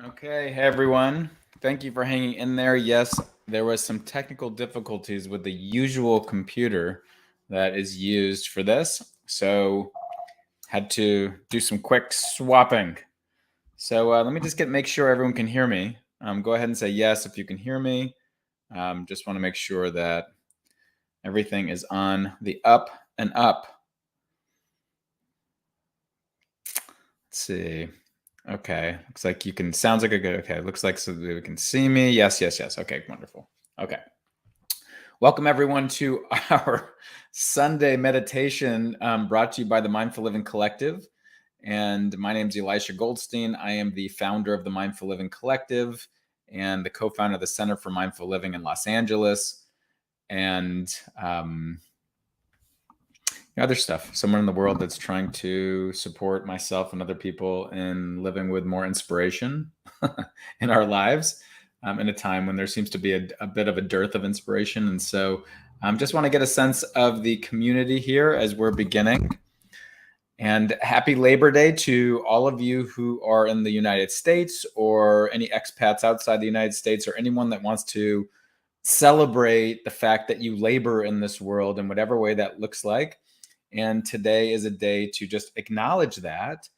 Okay, hey everyone. Thank you for hanging in there. Yes, there was some technical difficulties with the usual computer that is used for this, so had to do some quick swapping. So let me just make sure everyone can hear me. Go ahead and say yes if you can hear me. Just want to make sure that everything is on the up and up. Let's see. Okay, looks like you can. Sounds like a good. Okay, looks like so we can see me. Yes, yes, yes. Okay, wonderful. Okay. Welcome, everyone, to our Sunday meditation brought to you by the Mindful Living Collective. And my name is Elisha Goldstein. I am the founder of the Mindful Living Collective and the co founder of the Center for Mindful Living in Los Angeles. And other stuff. Someone in the world that's trying to support myself and other people in living with more inspiration in our lives. In a time when there seems to be a bit of a dearth of inspiration. And so just want to get a sense of the community here as we're beginning. And happy Labor Day to all of you who are in the United States or any expats outside the United States or anyone that wants to celebrate the fact that you labor in this world in whatever way that looks like. And today is a day to just acknowledge that.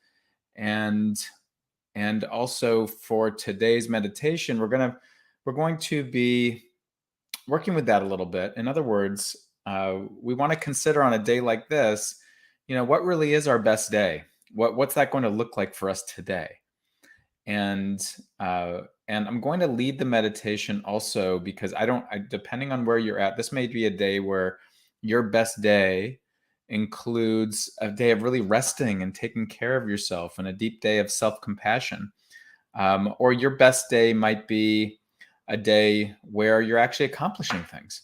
And also for today's meditation, we're going to be working with that a little bit. In other words, we want to consider on a day like this, what really is our best day? What's that going to look like for us today? And I'm going to lead the meditation also because depending on where you're at, this may be a day where your best day includes a day of really resting and taking care of yourself and a deep day of self-compassion. Or your best day might be a day where you're actually accomplishing things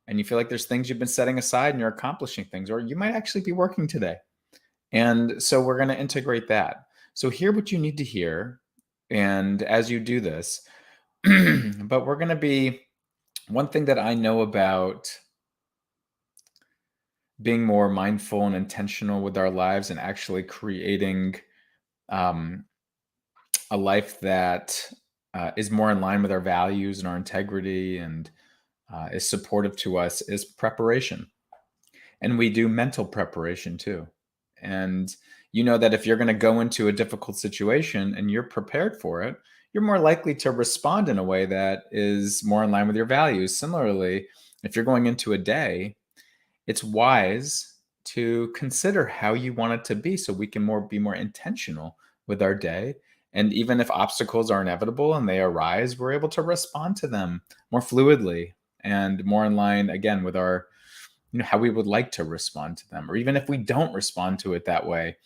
and you feel like there's things you've been setting aside and you're accomplishing things, or you might actually be working today. And so we're going to integrate that. So hear what you need to hear. And as you do this, but we're going to be one thing that I know about being more mindful and intentional with our lives and actually creating a life that is more in line with our values and our integrity and is supportive to us is preparation. And we do mental preparation too. And you know that if you're going to go into a difficult situation and you're prepared for it, you're more likely to respond in a way that is more in line with your values. Similarly, if you're going into a day, it's wise to consider how you want it to be so we can be more intentional with our day. And even if obstacles are inevitable and they arise, we're able to respond to them more fluidly and more in line, again, with our, how we would like to respond to them. Or even if we don't respond to it that way,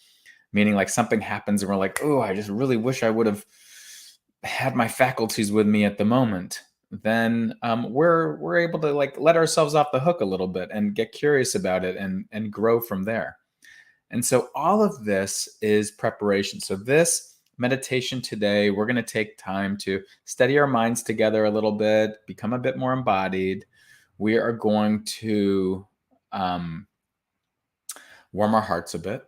meaning like something happens and we're like, oh, I just really wish I would have had my faculties with me at the moment, then we're able to like let ourselves off the hook a little bit and get curious about it and grow from there. And so all of this is preparation. So this meditation today, we're going to take time to steady our minds together a little bit, become a bit more embodied. We are going to warm our hearts a bit.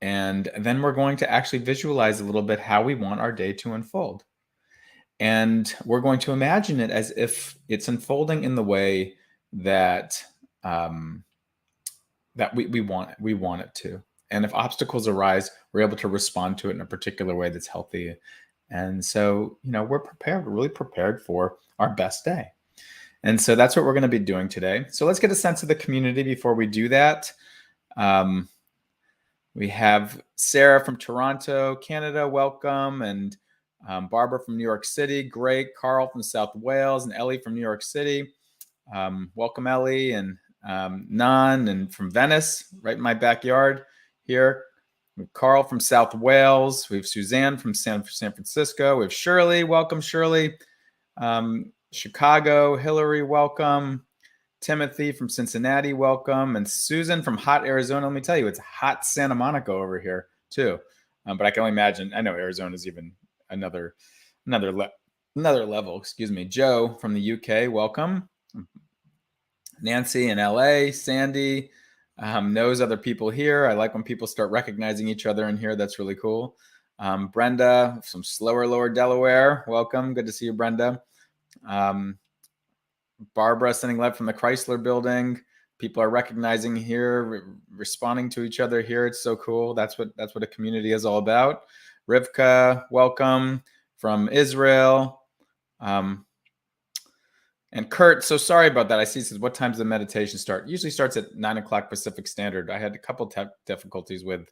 And then we're going to actually visualize a little bit how we want our day to unfold. And we're going to imagine it as if it's unfolding in the way that that we want it to. And if obstacles arise, we're able to respond to it in a particular way that's healthy. And so, we're really prepared for our best day. And so that's what we're going to be doing today. So let's get a sense of the community before we do that. We have Sarah from Toronto, Canada, welcome, and Barbara from New York City, great. Carl from South Wales, and Ellie from New York City. Welcome, Ellie, and Nan, and from Venice, right in my backyard here. We have Carl from South Wales. We have Suzanne from San Francisco. We have Shirley. Welcome, Shirley. Chicago. Hillary, welcome. Timothy from Cincinnati, welcome. And Susan from hot Arizona. Let me tell you, it's hot Santa Monica over here too. But I can only imagine. I know Arizona is even another level. Excuse me. Joe from the UK, welcome. Nancy in LA. Sandy knows other people here. I like when people start recognizing each other in here. That's really cool. Brenda from slower lower Delaware, welcome. Good to see you, Brenda. Barbara sending love from the Chrysler building. People are recognizing here, responding to each other here. It's so cool. That's what a community is all about. Rivka, welcome from Israel. And Kurt, so sorry about that. I see, says, what time does the meditation start? Usually starts at 9 o'clock Pacific Standard. I had a couple difficulties with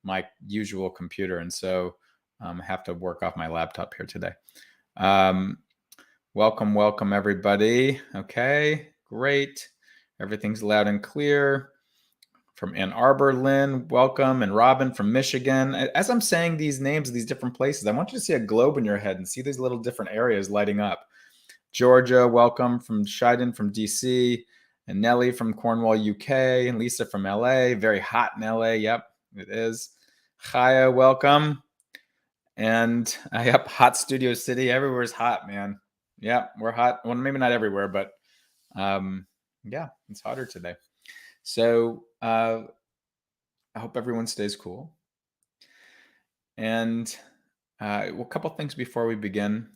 my usual computer, and so I have to work off my laptop here today. Welcome, everybody. Okay, great. Everything's loud and clear. From Ann Arbor, Lynn, welcome. And Robin from Michigan. As I'm saying these names of these different places, I want you to see a globe in your head and see these little different areas lighting up. Georgia, welcome. From Shiden from DC, and Nellie from Cornwall, UK, and Lisa from LA. Very hot in LA. Yep, it is. Chaya, welcome. And yep, hot Studio City. Everywhere's hot, man. Yep, we're hot. Well, maybe not everywhere, but yeah, it's hotter today. So I hope everyone stays cool. And a couple things before we begin.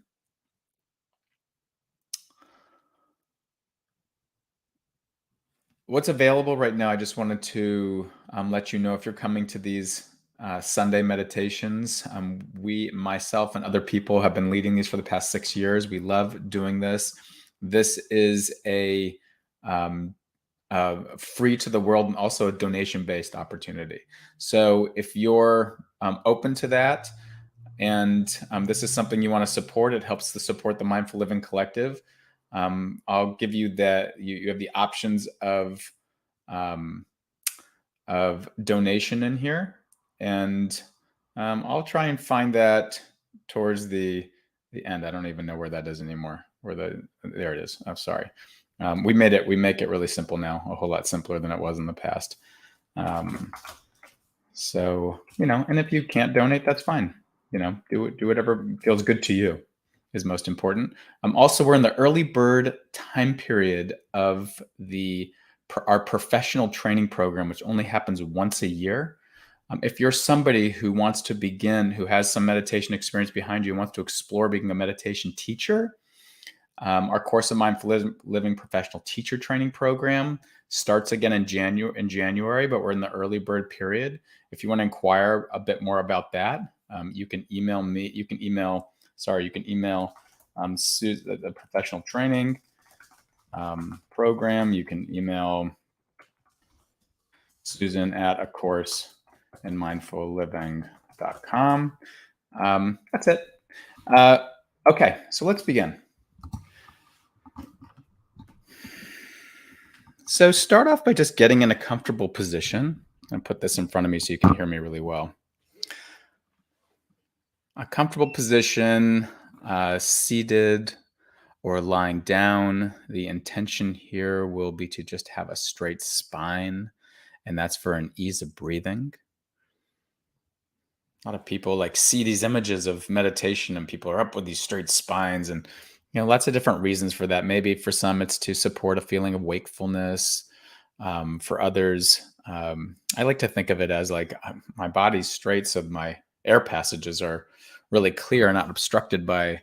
What's available right now, I just wanted to let you know if you're coming to these Sunday meditations. Myself and other people have been leading these for the past 6 years. We love doing this. This is a free to the world and also a donation-based opportunity. So if you're open to that, and this is something you want to support, it helps to support the Mindful Living Collective. I'll give you that. You have the options of donation in here, and I'll try and find that towards the end. I don't even know where that is anymore. There it is. I'm sorry. We make it really simple now, a whole lot simpler than it was in the past. So, and if you can't donate, that's fine. Do whatever feels good to you is most important. Also, we're in the early bird time period of our professional training program, which only happens once a year. If you're somebody who wants to begin, who has some meditation experience behind you and wants to explore being a meditation teacher, our Course of Mindful Living Professional Teacher Training Program starts again in January, but we're in the early bird period. If you want to inquire a bit more about that, you can email me. You can email the professional training program. You can email Susan at a course in mindfulliving.com. That's it. Okay, so let's begin. So start off by just getting in a comfortable position. And put this in front of me so you can hear me really well. A comfortable position, seated or lying down. The intention here will be to just have a straight spine, and that's for an ease of breathing. A lot of people see these images of meditation and people are up with these straight spines, and lots of different reasons for that. Maybe for some it's to support a feeling of wakefulness. For others, I like to think of it as my body's straight, so my air passages are really clear and not obstructed by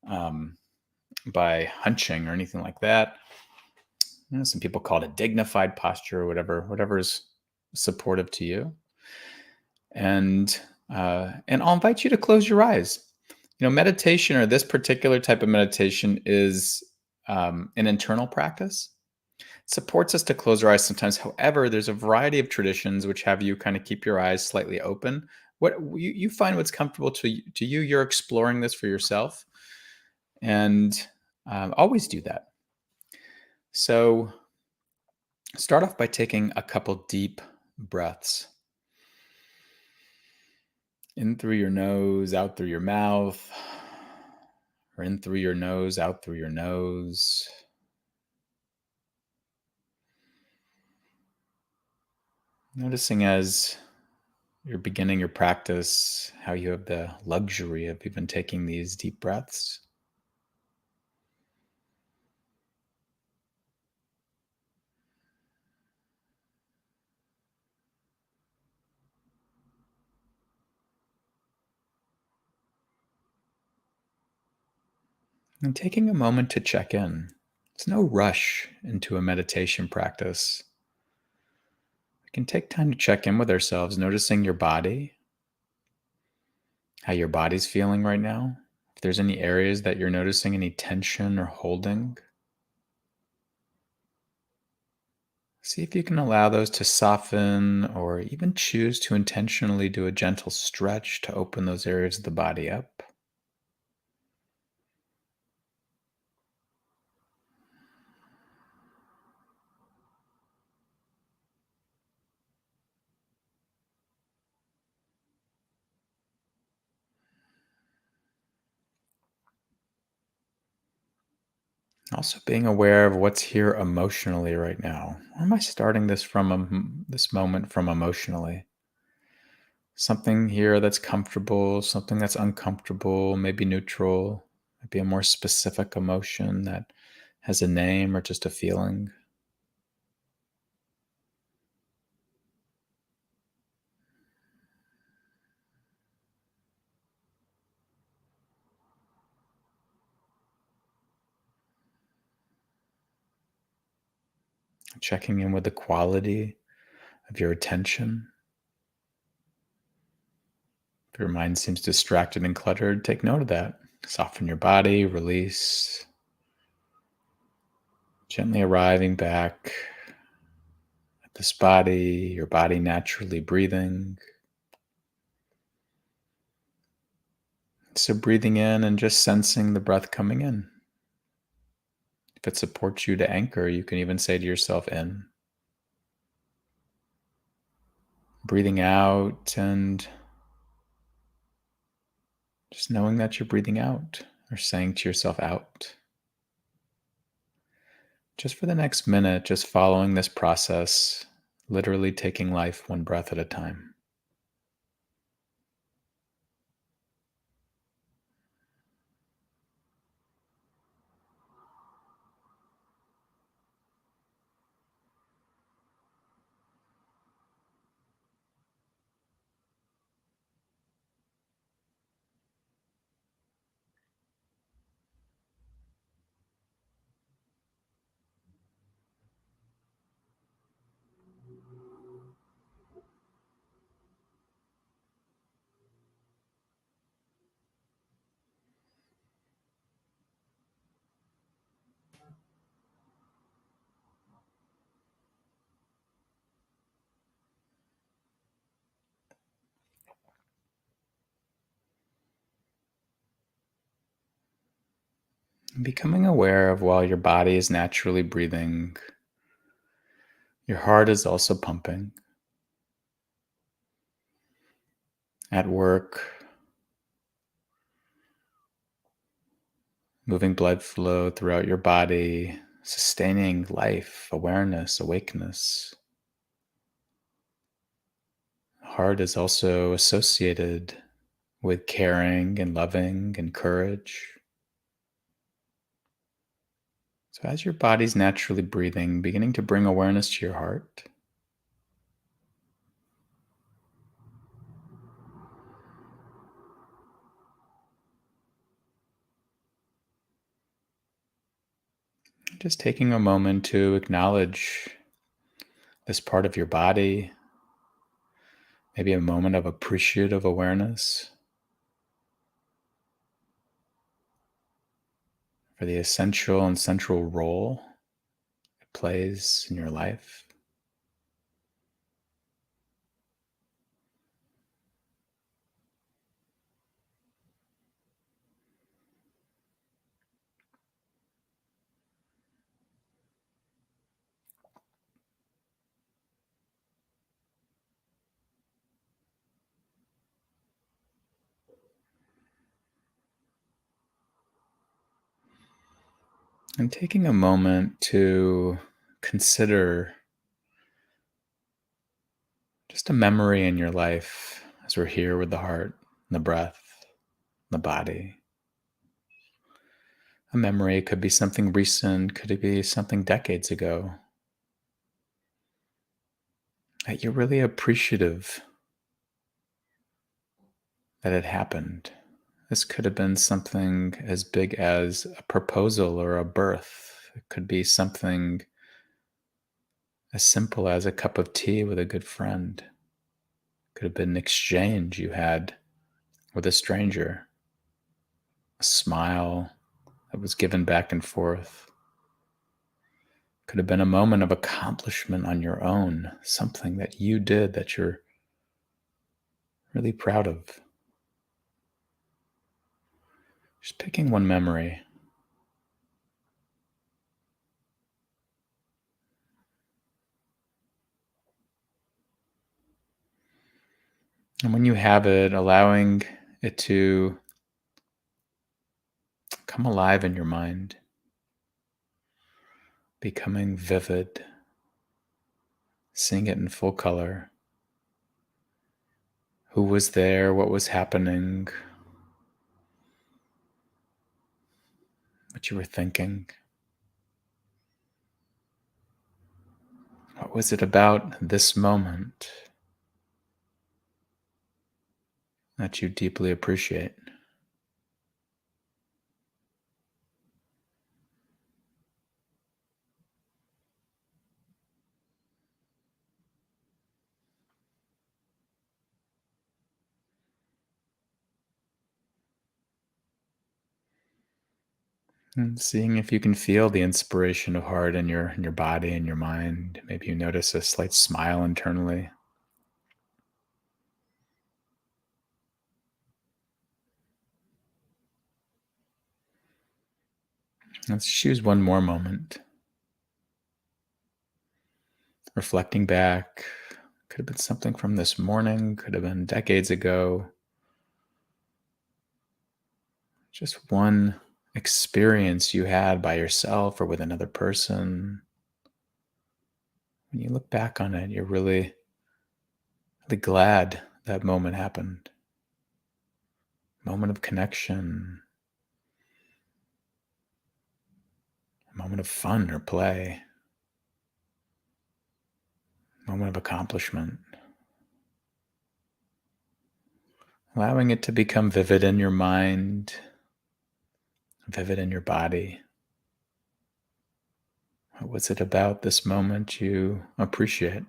hunching or anything like that. Some people call it a dignified posture or whatever is supportive to you. And I'll invite you to close your eyes. Meditation, or this particular type of meditation, is an internal practice. Supports us to close our eyes sometimes. However, there's a variety of traditions which have you kind of keep your eyes slightly open. What you find what's comfortable to you. You're exploring this for yourself, and always do that. So start off by taking a couple deep breaths. In through your nose, out through your mouth, or in through your nose, out through your nose. Noticing as you're beginning your practice, how you have the luxury of even taking these deep breaths. And taking a moment to check in. There's no rush into a meditation practice. We can take time to check in with ourselves, noticing your body, how your body's feeling right now. If there's any areas that you're noticing any tension or holding, see if you can allow those to soften or even choose to intentionally do a gentle stretch to open those areas of the body up. Also, being aware of what's here emotionally right now. Where am I starting this from? This moment from emotionally. Something here that's comfortable, something that's uncomfortable, maybe neutral, maybe a more specific emotion that has a name or just a feeling. Checking in with the quality of your attention. If your mind seems distracted and cluttered, take note of that. Soften your body, release, gently arriving back at this body, your body naturally breathing. So, breathing in and just sensing the breath coming in. If it supports you to anchor, you can even say to yourself, in. Breathing out and just knowing that you're breathing out or saying to yourself, out. Just for the next minute, just following this process, literally taking life one breath at a time. Becoming aware of while your body is naturally breathing, your heart is also pumping. At work, moving blood flow throughout your body, sustaining life, awareness, awakeness. Heart is also associated with caring and loving and courage. So, as your body's naturally breathing, beginning to bring awareness to your heart, just taking a moment to acknowledge this part of your body, maybe a moment of appreciative awareness for the essential and central role it plays in your life. And taking a moment to consider just a memory in your life as we're here with the heart, the breath, the body. A memory could be something recent, could it be something decades ago that you're really appreciative that it happened. This could have been something as big as a proposal or a birth. It could be something as simple as a cup of tea with a good friend. It could have been an exchange you had with a stranger, a smile that was given back and forth. Could have been a moment of accomplishment on your own, something that you did that you're really proud of. Just picking one memory. And when you have it, allowing it to come alive in your mind, becoming vivid, seeing it in full color. Who was there? What was happening? What you were thinking? What was it about this moment that you deeply appreciate? And seeing if you can feel the inspiration of heart in your body and your mind. Maybe you notice a slight smile internally. Let's choose one more moment. Reflecting back, could have been something from this morning, could have been decades ago. Just one experience you had by yourself or with another person. When you look back on it, you're really, really glad that moment happened. Moment of connection, a moment of fun or play, moment of accomplishment. Allowing it to become vivid in your mind, vivid in your body. What was it about this moment you appreciate?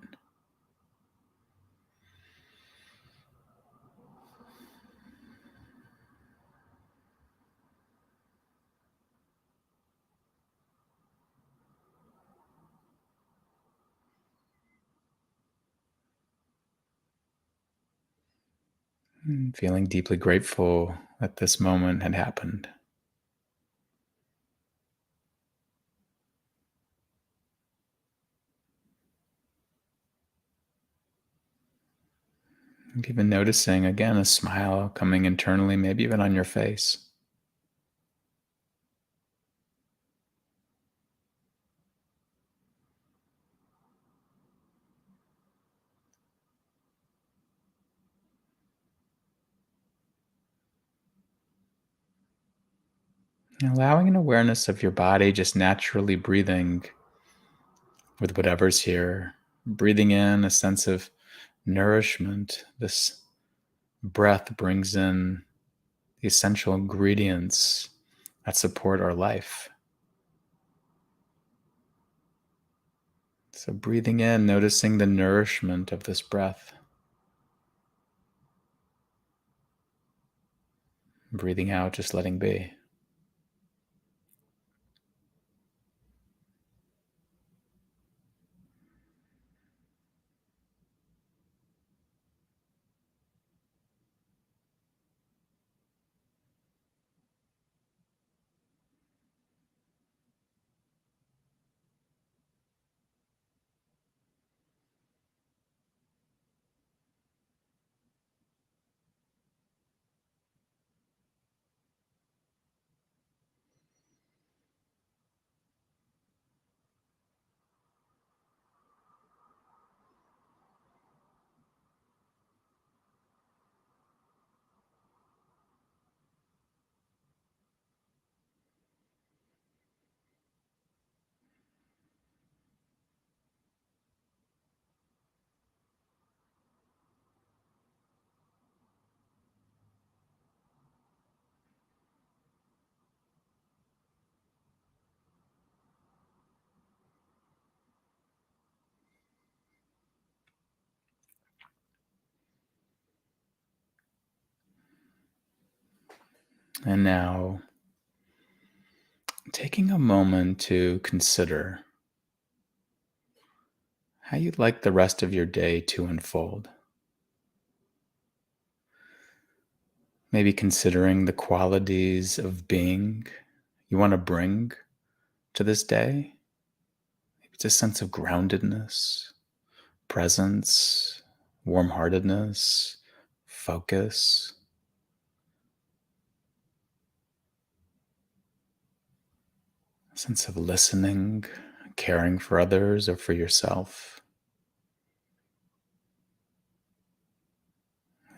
Feeling deeply grateful that this moment had happened. And even noticing again a smile coming internally, maybe even on your face. Allowing an awareness of your body, just naturally breathing with whatever's here. Breathing in a sense of nourishment. This breath brings in the essential ingredients that support our life. So, breathing in, noticing the nourishment of this breath. Breathing out, just letting be. And now, taking a moment to consider how you'd like the rest of your day to unfold. Maybe considering the qualities of being you want to bring to this day. Maybe it's a sense of groundedness, presence, warm heartedness, focus, a sense of listening, caring for others or for yourself.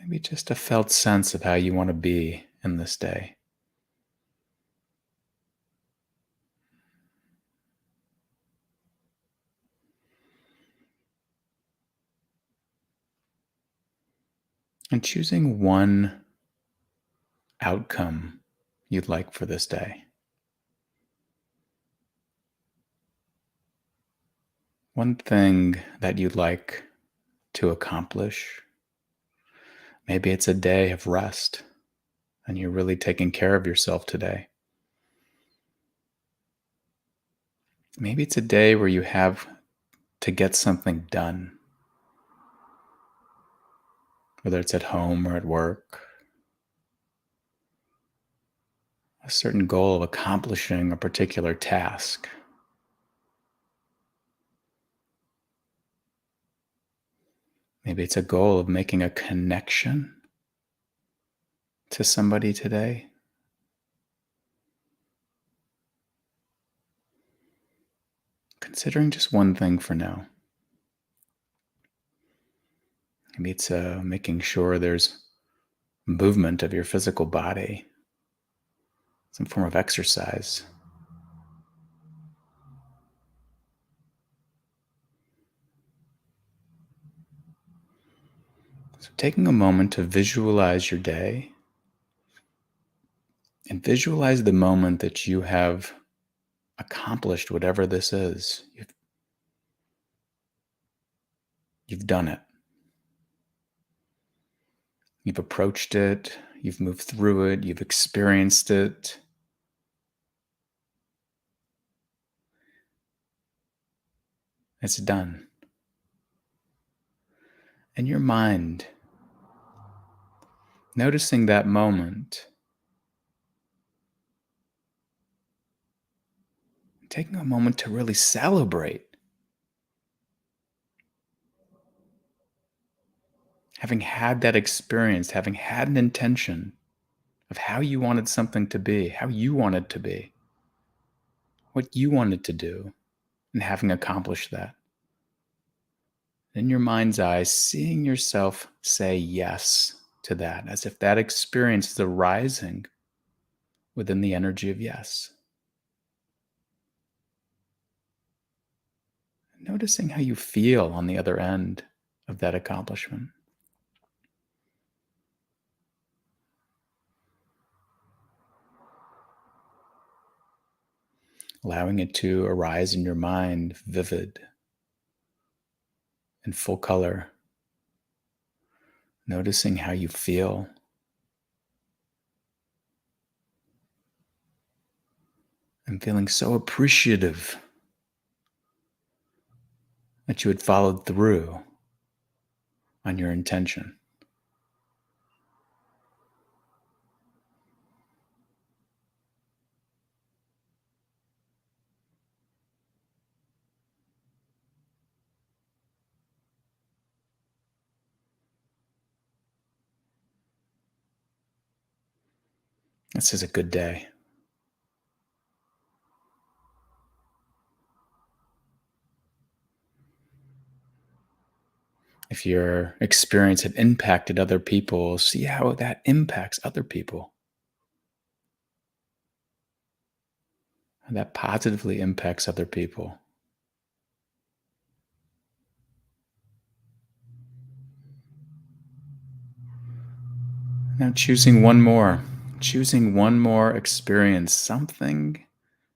Maybe just a felt sense of how you want to be in this day. And choosing one outcome you'd like for this day. One thing that you'd like to accomplish. Maybe it's a day of rest and you're really taking care of yourself today. Maybe it's a day where you have to get something done, whether it's at home or at work, a certain goal of accomplishing a particular task. Maybe it's a goal of making a connection to somebody today. Considering just one thing for now. Maybe it's making sure there's movement of your physical body, some form of exercise. So taking a moment to visualize your day and visualize the moment that you have accomplished whatever this is. You've done it. You've approached it. You've moved through it. You've experienced it. It's done. And your mind, noticing that moment, taking a moment to really celebrate having had that experience, having had an intention of how you wanted something to be, how you wanted to be, what you wanted to do, and having accomplished that. In your mind's eye, seeing yourself say yes to that, as if that experience is arising within the energy of yes. Noticing how you feel on the other end of that accomplishment. Allowing it to arise in your mind, vivid, in full color. Noticing how you feel. And feeling so appreciative that you had followed through on your intention. This is a good day. If your experience had impacted other people, see how that impacts other people. How that positively impacts other people. Now choosing one more experience, something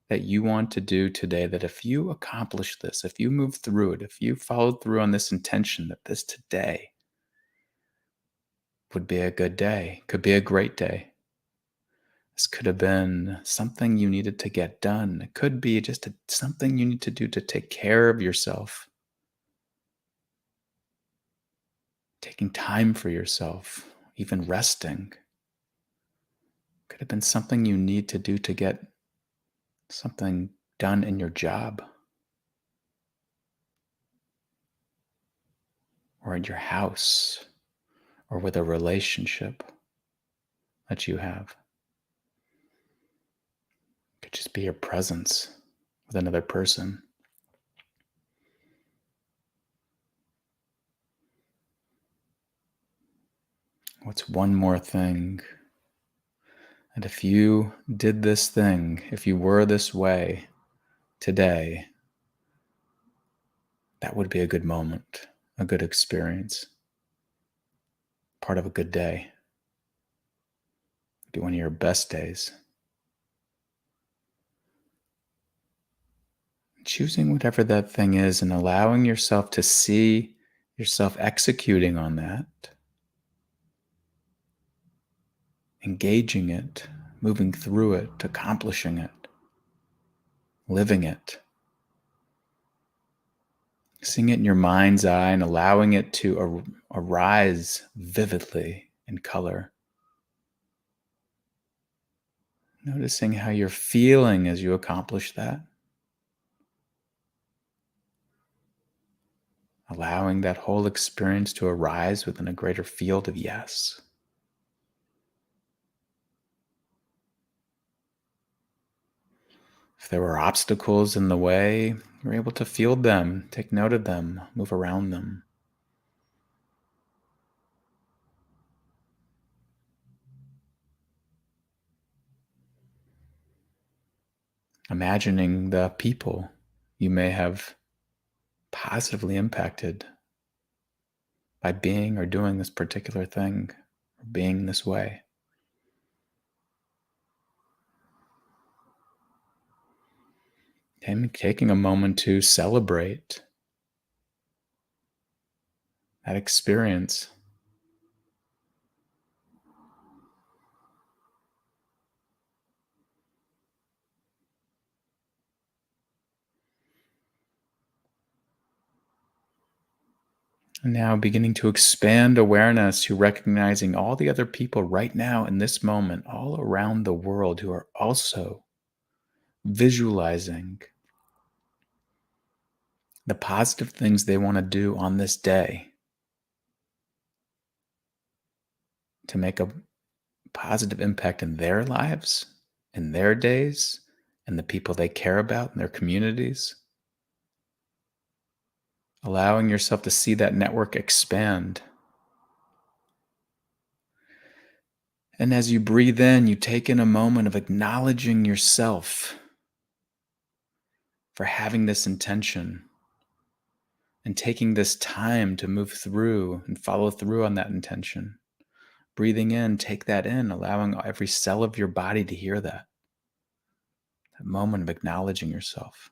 that you want to do today, that if you accomplish this, if you move through it, if you followed through on this intention, that this today would be a good day, could be a great day. This could have been something you needed to get done. It could be just something you need to do to take care of yourself, taking time for yourself, even resting. Could have been something you need to do to get something done in your job or in your house or with a relationship that you have. It could just be your presence with another person. What's one more thing? And if you did this thing, if you were this way today, that would be a good moment, a good experience, part of a good day. Be one of your best days. Choosing whatever that thing is and allowing yourself to see yourself executing on that, engaging it, moving through it, accomplishing it, living it, seeing it in your mind's eye and allowing it to arise vividly in color. Noticing how you're feeling as you accomplish that. Allowing that whole experience to arise within a greater field of yes. If there were obstacles in the way, you're able to field them, take note of them, move around them. Imagining the people you may have positively impacted by being or doing this particular thing, or being this way. And taking a moment to celebrate that experience. And now beginning to expand awareness to recognizing all the other people right now in this moment, all around the world who are also visualizing the positive things they want to do on this day to make a positive impact in their lives, in their days, and the people they care about in their communities. Allowing yourself to see that network expand. And as you breathe in, you take in a moment of acknowledging yourself for having this intention and taking this time to move through and follow through on that intention. Breathing in, take that in, allowing every cell of your body to hear that. That moment of acknowledging yourself.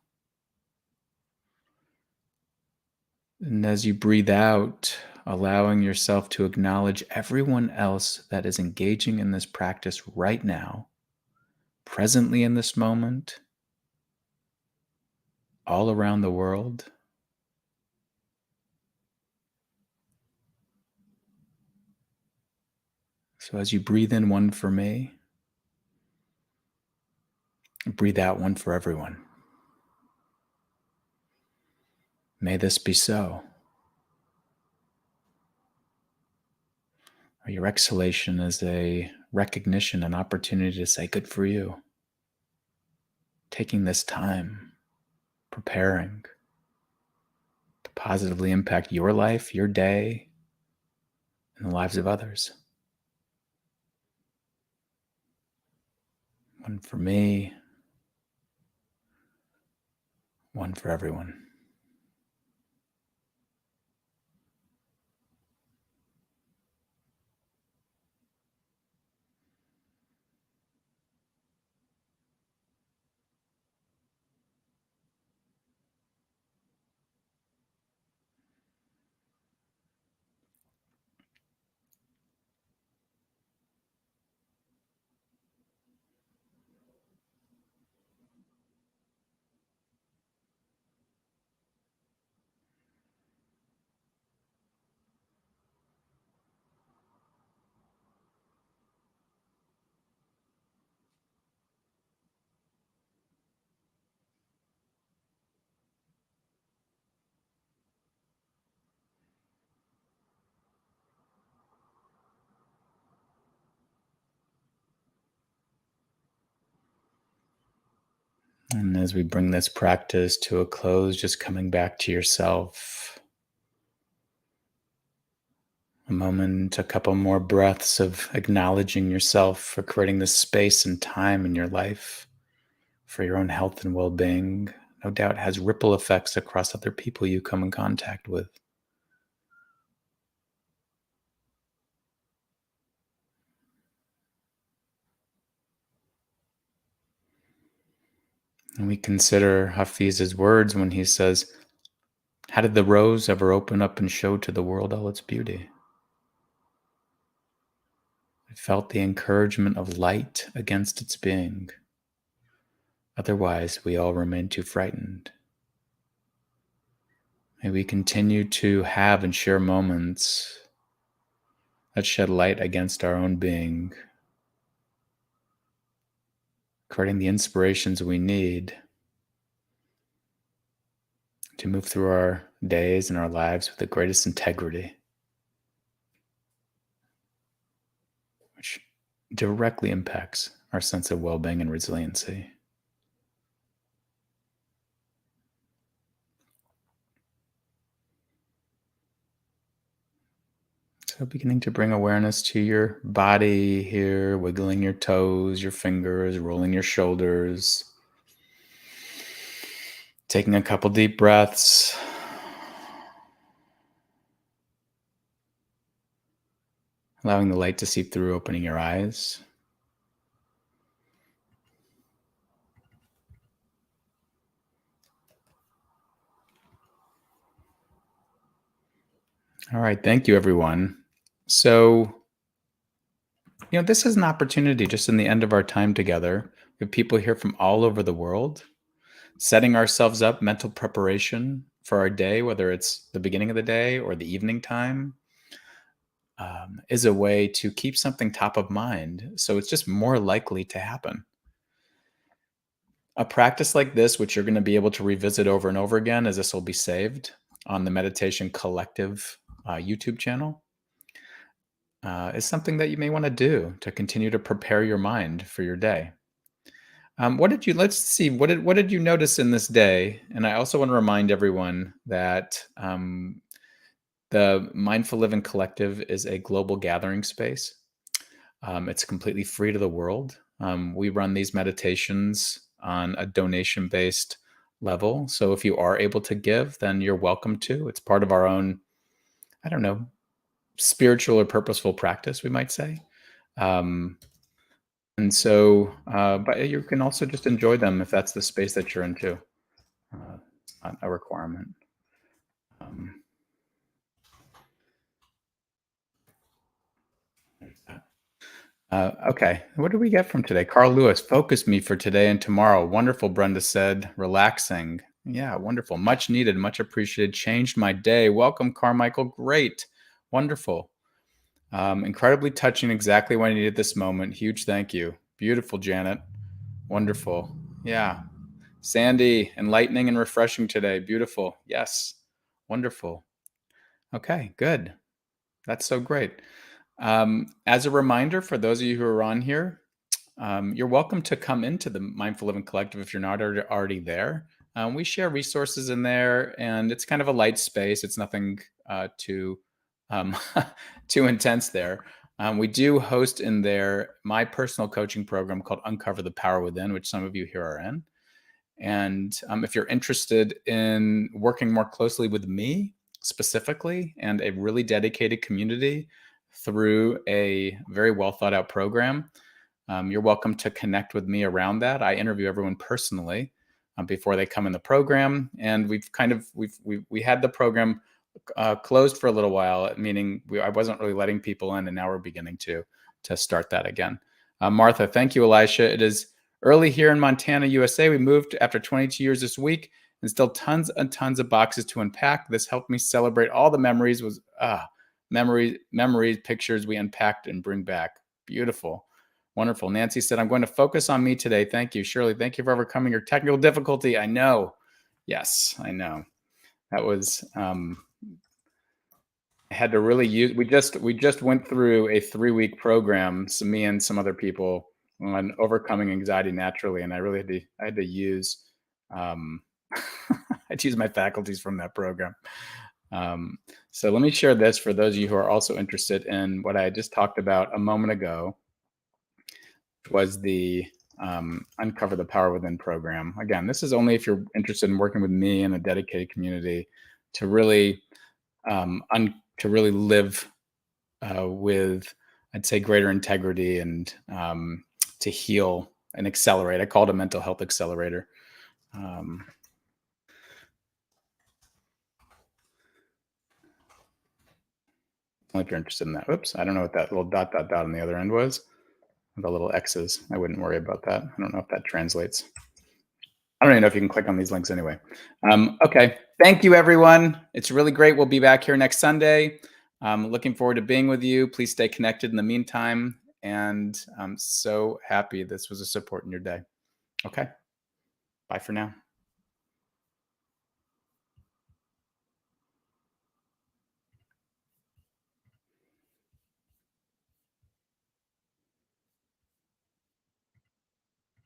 And as you breathe out, allowing yourself to acknowledge everyone else that is engaging in this practice right now, presently in this moment, all around the world. So as you breathe in one for me, breathe out one for everyone. May this be so. Or your exhalation is a recognition, an opportunity to say, good for you. Taking this time, preparing to positively impact your life, your day, and the lives of others. One for me, one for everyone. As we bring this practice to a close, just coming back to yourself. A moment, a couple more breaths of acknowledging yourself for creating this space and time in your life for your own health and well being. No doubt has ripple effects across other people you come in contact with. And we consider Hafiz's words when he says, "How did the rose ever open up and show to the world all its beauty? It felt the encouragement of light against its being. Otherwise, we all remain too frightened." May we continue to have and share moments that shed light against our own being, creating the inspirations we need to move through our days and our lives with the greatest integrity, which directly impacts our sense of well being and resiliency. So, beginning to bring awareness to your body here, wiggling your toes, your fingers, rolling your shoulders, taking a couple deep breaths. Allowing the light to seep through, opening your eyes. All right. Thank you, everyone. So, this is an opportunity just in the end of our time together. We have people here from all over the world, setting ourselves up, mental preparation for our day, whether it's the beginning of the day or the evening time, is a way to keep something top of mind. So it's just more likely to happen. A practice like this, which you're going to be able to revisit over and over again, as this will be saved on the Meditation Collective YouTube channel, is something that you may want to do to continue to prepare your mind for your day. Let's see, what did you notice in this day? And I also want to remind everyone that the Mindful Living Collective is a global gathering space. It's completely free to the world. We run these meditations on a donation-based level. So if you are able to give, then you're welcome to. It's part of our own, I don't know, spiritual or purposeful practice, we might say. And so, but you can also just enjoy them if that's the space that you're into. It's not a requirement. Okay, what do we get from today? Carl Lewis, focus me for today and tomorrow. Wonderful, Brenda said. Relaxing. Yeah, wonderful. Much needed, much appreciated. Changed my day. Welcome, Carmichael. Great. Wonderful. Incredibly touching, exactly what I needed this moment. Huge thank you. Beautiful, Janet. Wonderful. Yeah. Sandy, enlightening and refreshing today. Beautiful. Yes. Wonderful. Okay, good. That's so great. As a reminder, for those of you who are on here, you're welcome to come into the Mindful Living Collective if you're not already there. We share resources in there, and it's kind of a light space. It's nothing too too intense there. We do host in there my personal coaching program called Uncover the Power Within, which some of you here are in. And if you're interested in working more closely with me specifically and a really dedicated community through a very well thought out program, you're welcome to connect with me around that. I interview everyone personally before they come in the program, and we had the program closed for a little while, meaning I wasn't really letting people in, and now we're beginning to start that again. Martha, thank you, Elisha. It is early here in Montana, USA. We moved after 22 years this week, and still tons and tons of boxes to unpack. This helped me celebrate all the memories. Memories, pictures we unpacked and bring back. Beautiful. Wonderful. Nancy said, I'm going to focus on me today. Thank you. Shirley, thank you for overcoming your technical difficulty. I know. Yes, I know. That was, I had to really use, we just went through a 3-week program, so me and some other people, on overcoming anxiety naturally. And I had to use Um, I choose my faculties from that program. Um, so let me share this for those of you who are also interested in what I just talked about a moment ago, was the Uncover the Power Within program. Again, this is only if you're interested in working with me in a dedicated community to really to really live with, I'd say, greater integrity and to heal and accelerate. I call it a mental health accelerator. Um, Only if you're interested in that. Oops, I don't know what that little dot dot dot on the other end was. The little X's. I wouldn't worry about that. I don't know if that translates. I don't even know if you can click on these links anyway. Okay. Thank you, everyone. It's really great. We'll be back here next Sunday. Looking forward to being with you. Please stay connected in the meantime. And I'm so happy this was a support in your day. Okay. Bye for now.